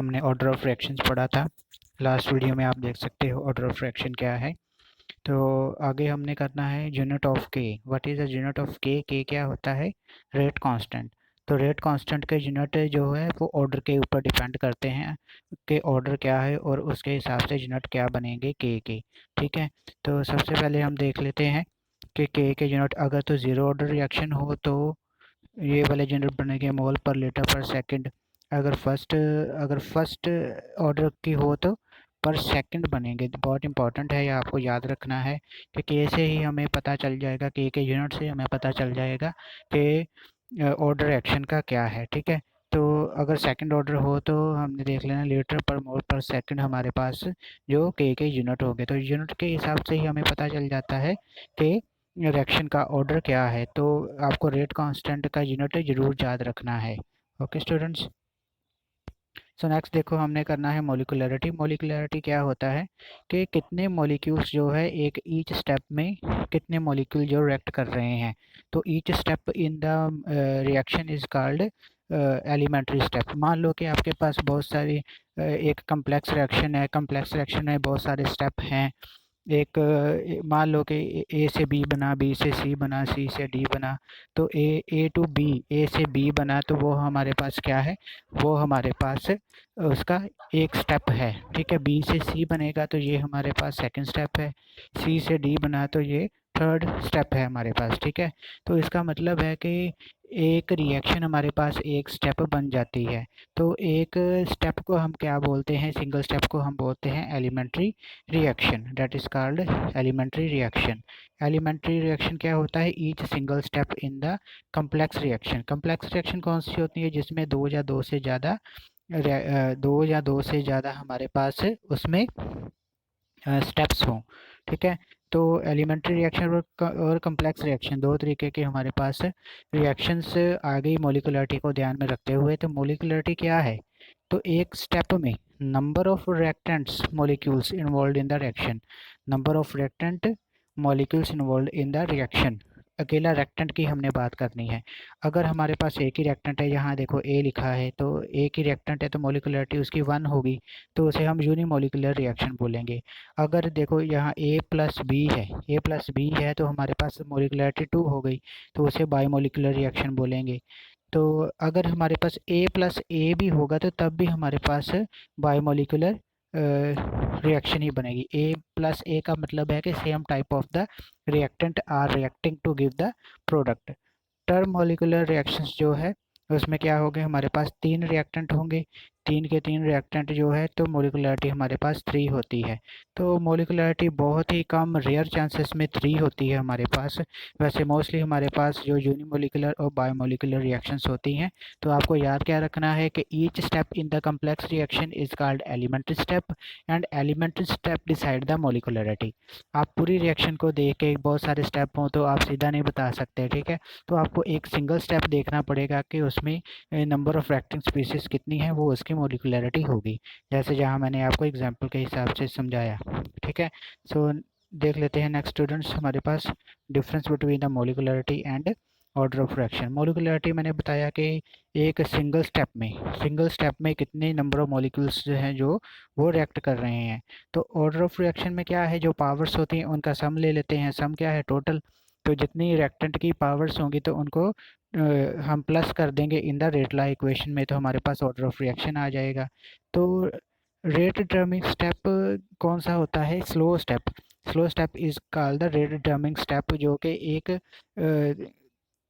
हमने order of reactions पढ़ा था। लास्ट वीडियो में आप देख सकते हो ऑर्डर ऑफ रिएक्शन क्या है। तो आगे हमने करना है यूनिट ऑफ के। What is the unit of के? के क्या होता है? Rate constant. तो रेट कांस्टेंट के यूनिट जो है वो ऑर्डर के ऊपर डिपेंड करते हैं कि ऑर्डर क्या है और उसके हिसाब से यूनिट क्या बनेंगे के। ठीक है, तो सबसे पहले हम देख लेते हैं कि के यूनिट अगर तो ज़ीरो ऑर्डर रिएक्शन हो तो ये वाले यूनिट बनेंगे मोल पर लीटर पर सेकंड। अगर फर्स्ट ऑर्डर की हो तो पर सेकंड बनेंगे। बहुत इंपॉर्टेंट है, ये आपको याद रखना है कि के से ही हमें पता चल जाएगा, के यूनिट से हमें पता चल जाएगा कि ऑर्डर एक्शन का क्या है। ठीक है, तो अगर सेकंड ऑर्डर हो तो हमने देख लेना लीटर पर मोल पर सेकंड हमारे पास जो के यूनिट हो गए। तो यूनिट के हिसाब से ही हमें पता चल जाता है कि रिएक्शन का ऑर्डर क्या है। तो आपको रेट कांस्टेंट का यूनिट जरूर याद रखना है। ओके स्टूडेंट्स, सो नेक्स्ट देखो हमने करना है मोलिकुलरिटी। मोलिकुलरिटी क्या होता है कि कितने मॉलिक्यूल्स जो है एक ईच स्टेप में कितने मॉलिक्यूल जो रिएक्ट कर रहे हैं। तो each step in the reaction is called elementary step. मान लो कि आपके पास बहुत सारी एक कम्प्लेक्स रिएक्शन है, कम्प्लेक्स रिएक्शन में बहुत सारे स्टेप हैं। एक मान लो कि ए से बी बना, बी से सी बना, सी से डी बना। तो ए टू बी, ए से बी बना तो वो हमारे पास क्या है? वो हमारे पास उसका एक स्टेप है। ठीक है, बी से सी बनेगा तो ये हमारे पास सेकंड स्टेप है। सी से डी बना तो ये थर्ड स्टेप है हमारे पास। ठीक है, तो इसका मतलब है कि एक रिएक्शन हमारे पास एक स्टेप बन जाती है। तो एक स्टेप को हम क्या बोलते हैं? सिंगल स्टेप को हम बोलते हैं elementary reaction. That is called elementary reaction. Elementary reaction क्या होता है? Each single step in the complex reaction. Complex reaction कौन सी होती है? जिसमें दो या दो से ज़्यादा हमारे पास उसमें स्टेप्स हों। ठीक है, तो एलिमेंट्री रिएक्शन और कम्प्लेक्स रिएक्शन दो तरीके के हमारे पास रिएक्शंस आ गई मोलिकुलरिटी को ध्यान में रखते हुए। तो मोलिकुलरिटी क्या है? तो एक स्टेप में number of reactants molecules involve in the reaction. Number of reactant molecules involve in the reaction. अकेला रिएक्टेंट की हमने बात करनी है। अगर हमारे पास एक ही रिएक्टेंट है, यहाँ देखो ए लिखा है, तो एक ही रिएक्टेंट है तो मोलिकुलरिटी उसकी 1 होगी, तो उसे हम यूनिमोलिकुलर रिएक्शन बोलेंगे। अगर देखो यहाँ ए प्लस बी है, ए प्लस बी है तो हमारे पास मोलिकुलरिटी 2 हो गई, तो उसे बाईमोलिकुलर रिएक्शन बोलेंगे। तो अगर हमारे पास ए प्लस ए भी होगा तो तब भी हमारे पास बायोमोलिकुलर रिएक्शन ही बनेगी। ए प्लस ए का मतलब है कि same type of the reactant are reacting to give the product. Term molecular reactions जो है उसमें क्या होंगे? हमारे पास 3 रिएक्टेंट होंगे, 3 के 3 रिएक्टेंट जो है तो मोलिकुलरिटी हमारे पास 3 होती है। तो मोलिकुलरिटी बहुत ही कम रेयर चांसेस में 3 होती है हमारे पास। वैसे मोस्टली हमारे पास जो यूनिमोलिकुलर और बायोमोलिकुलर रिएक्शंस होती हैं। तो आपको याद क्या रखना है कि each step in the complex reaction is called elementary step and elementary step decide the molecularity. आप पूरी रिएक्शन को देख के बहुत सारे स्टेप हों तो आप सीधा नहीं बता सकते। ठीक है, तो आपको एक सिंगल स्टेप देखना पड़ेगा कि उसमें नंबर ऑफ रिएक्टिंग स्पीसीज कितनी है, वो उसकी मोलिकुलरिटी होगी, जैसे जहाँ मैंने आपको एग्जांपल के हिसाब से समझाया। ठीक है, सो देख लेते हैं नेक्स्ट स्टूडेंट्स हमारे पास difference between the molecularity and order of reaction. Molecularity मैंने बताया कि एक सिंगल स्टेप में कितने नंबर ऑफ मॉलिक्यूल्स जो हैं जो वो रिएक्ट कर रहे हैं। तो ऑर्डर ऑफ रिएक्शन में क्या है? जो पावर्स होती हैं उनका सम ले लेते हैं। सम क्या है? टोटल। तो जितनी रिएक्टेंट की पावर्स होंगी तो उनको हम प्लस कर देंगे in the rate law equation में, तो हमारे पास ऑर्डर ऑफ रिएक्शन आ जाएगा। तो रेट डिटरमिंग स्टेप कौन सा होता है? Slow step. Slow step is called the rate determining step, जो कि एक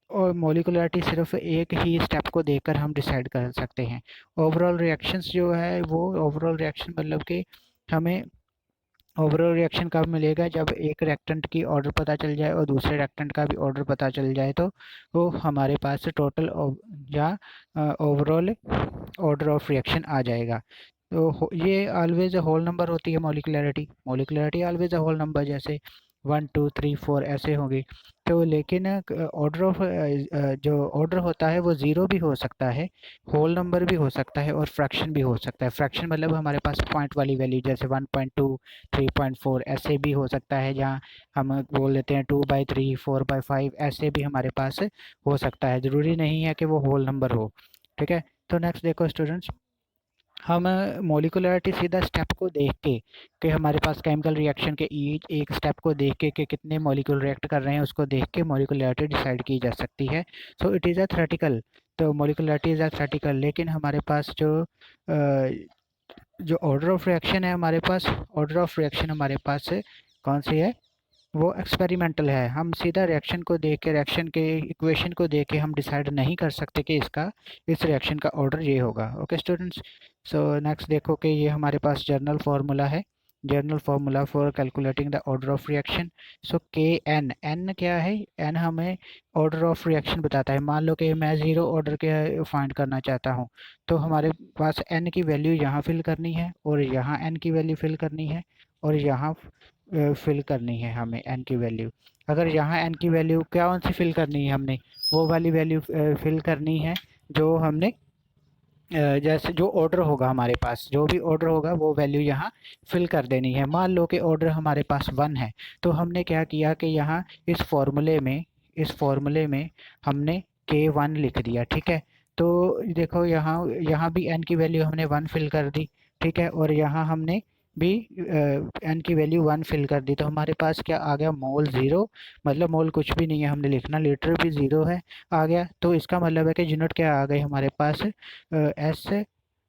और मोलिकुलरिटी सिर्फ एक ही स्टेप को देखकर हम डिसाइड कर सकते हैं। ओवरऑल रिएक्शंस जो है वो ओवरऑल रिएक्शन मतलब कि हमें ओवरऑल रिएक्शन कब मिलेगा? जब एक रिएक्टेंट की ऑर्डर पता चल जाए और दूसरे रिएक्टेंट का भी ऑर्डर पता चल जाए, तो वो हमारे पास टोटल या ओवरऑल ऑर्डर ऑफ रिएक्शन आ जाएगा। तो ये ऑलवेज अ होल नंबर होती है molecularity. Molecularity always a whole number, जैसे 1 2 3 4 ऐसे होंगे। तो लेकिन ऑर्डर ऑफ जो ऑर्डर होता है वो ज़ीरो भी हो सकता है, होल नंबर भी हो सकता है और फ्रैक्शन भी हो सकता है। फ्रैक्शन मतलब हमारे पास पॉइंट वाली वैल्यू, जैसे 1.2 3.4 ऐसे भी हो सकता है, जहाँ हम बोल लेते हैं 2/3 4/5 ऐसे भी हमारे पास हो सकता है। ज़रूरी नहीं है कि वो होल नंबर हो। ठीक है, तो नेक्स्ट देखो स्टूडेंट्स, हम मोलिकुलरिटी सीधा स्टेप को देख के कि हमारे पास केमिकल रिएक्शन के ईच एक स्टेप को देख के कि कितने मॉलिक्यूल रिएक्ट कर रहे हैं उसको देख के मोलिकुलरिटी डिसाइड की जा सकती है। So it is a theoretical, तो मोलिकुलरिटी इज़ अ थ्योरेटिकल, लेकिन हमारे पास जो ऑर्डर ऑफ रिएक्शन है, हमारे पास ऑर्डर ऑफ रिएक्शन हमारे पास कौन सी है, वो एक्सपेरिमेंटल है। हम सीधा रिएक्शन को देख के, रिएक्शन के इक्वेशन को देख के हम डिसाइड नहीं कर सकते कि इस रिएक्शन का ऑर्डर ये होगा। ओके स्टूडेंट्स, सो नेक्स्ट देखो कि ये हमारे पास जर्नल फार्मूला है, general formula for calculating the order of reaction. So K N, N क्या है, एन हमें ऑर्डर ऑफ रिएक्शन बताता है। मान लो कि मैं ज़ीरो ऑर्डर के फाइंड करना चाहता हूँ, तो हमारे पास एन की वैल्यू यहाँ फिल करनी है और यहाँ एन की वैल्यू फिल करनी है और यहाँ फिल करनी है हमें एन की वैल्यू। अगर यहाँ एन की वैल्यू कौन सी फिल करनी है, हमने वो वाली वैल्यू फिल करनी है जो हमने जैसे जो ऑर्डर होगा हमारे पास, जो भी ऑर्डर होगा वो वैल्यू यहाँ फिल कर देनी है। मान लो कि ऑर्डर हमारे पास 1 है, तो हमने क्या किया कि यहाँ इस फॉर्मूले में हमने K1 लिख दिया, ठीक है। तो देखो यहाँ यहाँ भी n की वैल्यू हमने 1 फिल कर दी, ठीक है, और यहाँ हमने भी n की वैल्यू 1 फिल कर दी। तो हमारे पास क्या आ गया, मोल 0, मतलब मोल कुछ भी नहीं है हमने लिखना, लीटर भी 0 है आ गया। तो इसका मतलब है कि यूनिट क्या आ गई हमारे पास, एस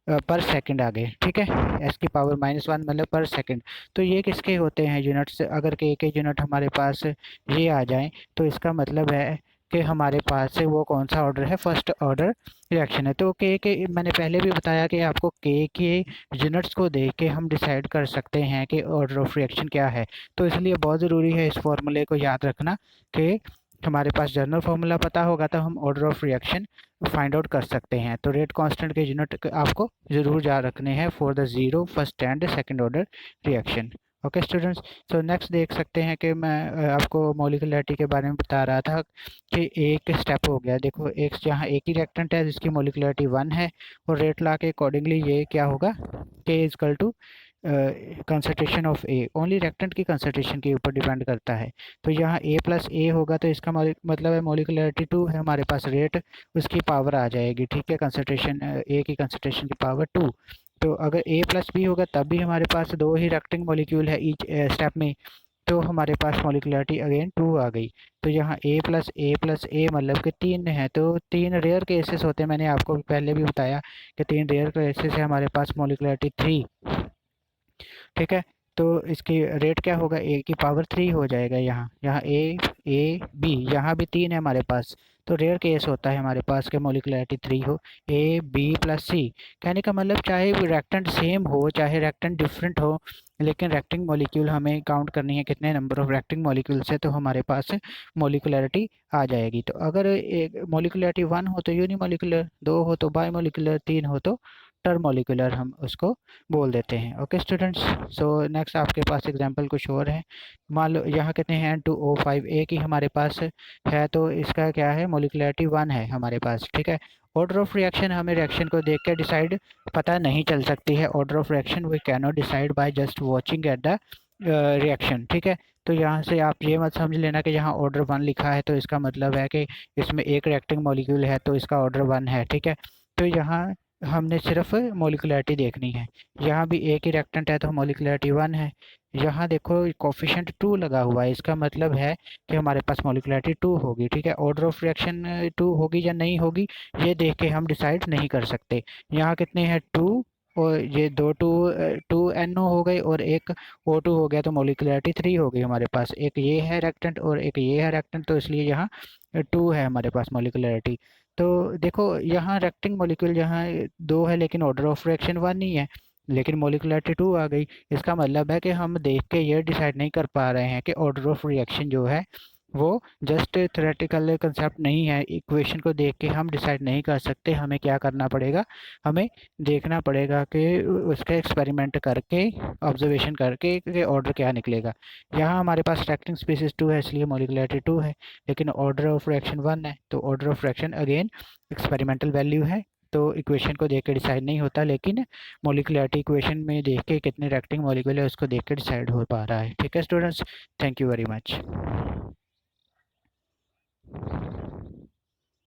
पर सेकंड आ गए, ठीक है, एस की पावर -1 मतलब पर सेकंड। तो ये किसके होते हैं यूनिट्स, अगर के यूनिट हमारे पास ये आ जाएं तो इसका मतलब है कि हमारे पास से वो कौन सा ऑर्डर है, फर्स्ट ऑर्डर रिएक्शन है। तो के मैंने पहले भी बताया कि आपको के यूनिट्स को देख के हम डिसाइड कर सकते हैं कि ऑर्डर ऑफ रिएक्शन क्या है। तो इसलिए बहुत ज़रूरी है इस फॉर्मूले को याद रखना कि हमारे पास जर्नल फार्मूला पता होगा तो हम order of reaction find out कर सकते हैं। तो रेट कांस्टेंट के यूनिट आपको ज़रूर याद रखने हैं for the zero, first and second order reaction. Okay students, तो नेक्स्ट देख सकते हैं कि मैं आपको मोलिकुलरिटी के बारे में बता रहा था कि एक स्टेप हो गया। देखो एक जहाँ एक ही रिएक्टेंट है जिसकी मोलिकुलरिटी 1 है और रेट ला के अकॉर्डिंगली ये क्या होगा, k is equal to concentration of A, only reactant की कंसंट्रेशन के ऊपर डिपेंड करता है। तो यहाँ ए प्लस ए होगा तो इसका मतलब है मोलिकुलरिटी 2 है हमारे पास, रेट उसकी पावर आ जाएगी, ठीक है, कंसंट्रेशन ए की कंसंट्रेशन की पावर 2। तो अगर ए प्लस बी होगा तब भी हमारे पास दो ही रिएक्टिंग मॉलिक्यूल है ईच स्टेप में, तो हमारे पास मोलिकुलरिटी अगेन 2 आ गई। तो यहाँ ए प्लस ए मतलब कि 3 है, तो 3 रेयर केसेस होते हैं, मैंने आपको पहले भी बताया कि 3 रेयर केसेस है हमारे पास मोलिकुलरिटी 3, ठीक है। तो इसकी रेट क्या होगा, ए की पावर 3 हो जाएगा। यहाँ यहाँ ए बी, यहाँ भी 3 है हमारे पास, तो रेयर केस होता है हमारे पास के मोलिकुलरिटी 3 हो। ए बी प्लस सी, कहने का मतलब चाहे रिएक्टेंट सेम हो चाहे रिएक्टेंट डिफरेंट हो, लेकिन रिएक्टिंग मॉलिक्यूल हमें काउंट करनी है कितने नंबर ऑफ रिएक्टिंग मॉलिक्यूल्स है, तो हमारे पास मोलिकुलरिटी आ जाएगी। तो अगर एक मोलिकुलरिटी 1 हो तो यूनिमोलिकुलर, 2 हो तो बाईमोलिकुलर, 3 हो तो टर्मोलिकुलर हम उसको बोल देते हैं। ओके स्टूडेंट्स, सो नेक्स्ट आपके पास एग्जांपल कुछ और है। मान लो यहाँ कितने हैं, 2O5 ए की हमारे पास है, तो इसका क्या है, मोलिकुलरिटी 1 है हमारे पास, ठीक है। ऑर्डर ऑफ रिएक्शन, हमें रिएक्शन को देख के डिसाइड पता नहीं चल सकती है। Order of reaction we can not decide by just watching at the reaction, ठीक है। तो यहाँ से आप ये मत समझ लेना कि यहाँ ऑर्डर 1 लिखा है तो इसका मतलब है कि इसमें एक रिएक्टिंग मॉलिक्यूल है तो इसका ऑर्डर 1 है, ठीक है। तो यहाँ हमने सिर्फ मोलिकुलरिटी देखनी है। यहाँ भी एक ही रिएक्टेंट है तो मोलिकुलरिटी 1 है। यहाँ देखो कोफिशिएंट 2 लगा हुआ है, इसका मतलब है कि हमारे पास मोलिकुलरिटी 2 होगी, ठीक है। ऑर्डर ऑफ रिएक्शन 2 होगी या नहीं होगी ये देख के हम डिसाइड नहीं कर सकते। यहाँ कितने हैं, 2, और ये दो 2 NO हो गए और एक O2 हो गया, तो मोलिकुलरिटी 3 हो गई हमारे पास। एक ये है रिएक्टेंट और एक ये है रिएक्टेंट, तो इसलिए यहाँ 2 है हमारे पास मोलिकुलरिटी। तो देखो यहाँ रिएक्टिंग मॉलिक्यूल यहाँ 2 है लेकिन ऑर्डर ऑफ रिएक्शन 1 ही है, लेकिन मोलिकुलरिटी 2 आ गई। इसका मतलब है कि हम देख के ये डिसाइड नहीं कर पा रहे हैं कि ऑर्डर ऑफ रिएक्शन जो है वो जस्ट थ्योरेटिकल कंसेप्ट नहीं है। इक्वेशन को देख के हम डिसाइड नहीं कर सकते, हमें क्या करना पड़ेगा, हमें देखना पड़ेगा कि उसका एक्सपेरिमेंट करके, ऑब्जर्वेशन करके कि ऑर्डर क्या निकलेगा। यहाँ हमारे पास रिएक्टिंग स्पीसीज 2 है इसलिए मोलिकुलरिटी 2 है, लेकिन ऑर्डर ऑफ रिएक्शन 1 है, तो order of reaction again experimental value है। तो इक्वेशन को देख के डिसाइड नहीं होता, लेकिन मोलिकुलरिटी इक्वेशन में देख के कितने रिएक्टिंग मॉलिक्यूल है उसको देख के डिसाइड हो पा रहा है, ठीक है students. Thank you very much.